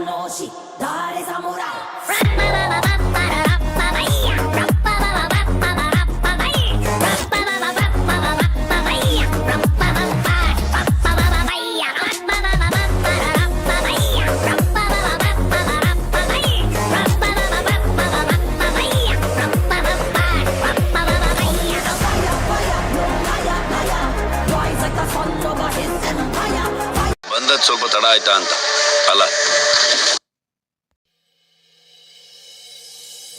Noshi, Dari Samurai. ಬಂದದ್ ಸ್ವಲ್ಪ ತಡ ಆಯ್ತಾ ಅಂತ ಅಲ್ಲ.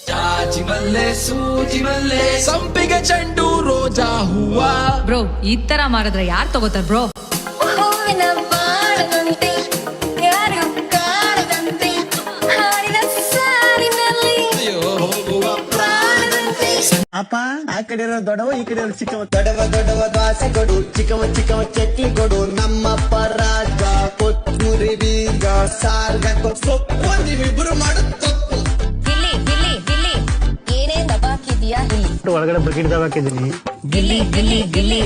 ಜಾಜಿ ಮಲ್ಲೆ ಸೂಜಿ ಮಲ್ಲೆ ಸಂಪಿಗೆ ಚೆಂಡು ರೋಜಾ ಹೂವ. ಬ್ರೋ ಈ ತರ ಮಾರಿದ್ರೆ ಯಾರು ತಗೋತಾರ ಬ್ರೋ? ಹೂವಿನ ಬಾಳದಂತೆ ಯಾರು ಕಾಣದಂತೆ ಹಾಡಿನ ಸಾಲಿನಲ್ಲಿ ಹೋಗುವ ಪ್ರಾಣದಂತೆ. ಅಪ್ಪ ಆ ಕಡೆ ಇರೋ ದೊಡವ ಈ ಕಡೆ ಇರೋ ಚಿಕ್ಕವ. ದೊಡವ ದೊಡವ ದ್ವಾಸೆ ಕೊಡು, ಚಿಕ್ಕವ ಚಿಕ್ಕವ ಚಕ್ಲಿ ಕೊಡು. ನಮ್ಮಪ್ಪ ರಾಜ ಕೊತ್ತೂರಿ ಬೀಗ ಸಾರ್ಗ ಸೊಪ್ಪು ನೀವಿಬ್ರು ಮಾಡು ತಪ್ಪು. ಗಿಲ್ಲಿ ಗಿಲ್ಲಿ ಗಿಲ್ಲಿ ಏನೇ ದಬಾಕಿದ್ಯಾ ಇಲ್ಲಿ ಒಳಗಡೆ ಬಕೆಟ್ ಹಾಕಿದ್ದೀನಿ. ಗಿಲ್ಲಿ ಗಿಲ್ಲಿ ಗಿಲ್ಲಿ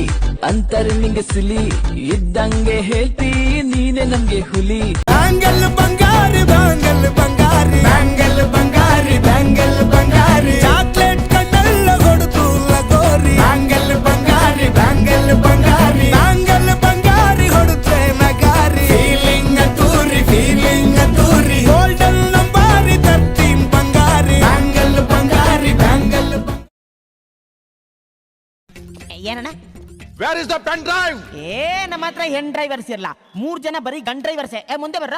ಅಂತಾರೆ ನಿಂಗೆ ಸಿಲಿ ಇದ್ದಂಗೆ ಹೇಳ್ತಿ ನೀನೆ ನಮ್ಗೆ ಹುಲಿ. ಬ್ಯಾಂಗಲ್ ಬಂಗಾರಿ ಬ್ಯಾಂಗಲ್ ಬಂಗಾರಿ ಬ್ಯಾಂಗಲ್ ಬಂಗಾರಿ ಬ್ಯಾಂಗಲ್ ಬಂಗಾರಿ ಚಾಕ್ಲೇಟ್ ಕಣ್ಣೆಲ್ಲ ಹೊಡೆದು ಲಗೋರಿ. ಬ್ಯಾಂಗಲ್ ಬಂಗಾರಿ ಬ್ಯಾಂಗಲ್ ಬಂಗಾರಿ ಬ್ಯಾಂಗಲ್ ಬಂಗಾರಿ ಹೊಡೆದ್ರೆ ನಗಾರಿ. ಫೀಲಿಂಗ್ ತೂರಿ ಗೋಲ್ಡನ್ ನಂಬಾರಿ 13 ಬಂಗಾರಿ. ಬ್ಯಾಂಗಲ್ ಬಂಗಾರಿ ಬ್ಯಾಂಗಲ್ ಏನಣ್ಣ Where is the pen drive? ನಮ್ಮ ಹತ್ರ ಹೆಣ್ ಡ್ರೈವರ್ಸ್ ಇರಲ್ಲ, 3 ಜನ ಬರೀ ಗನ್ ಡ್ರೈವರ್ಸೇ. ಮುಂದೆ ಬರ್ರ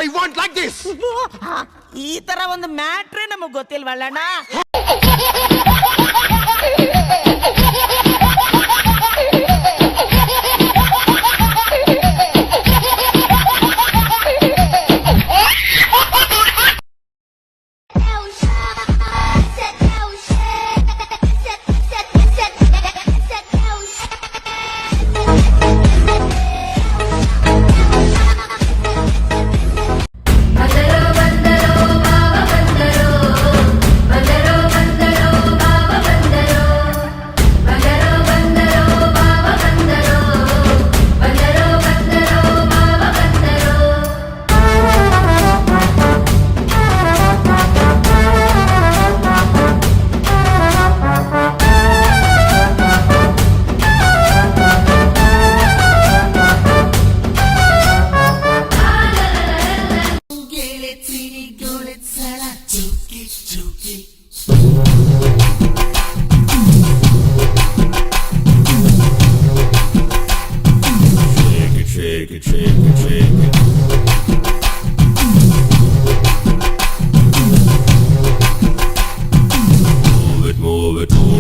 I want like this. ಈ ತರ ಒಂದು ಮ್ಯಾಟ್ರೇ ನಮಗ್ ಗೊತ್ತಿಲ್ವಲ್ಲಣ್ಣ. Move it, move it, move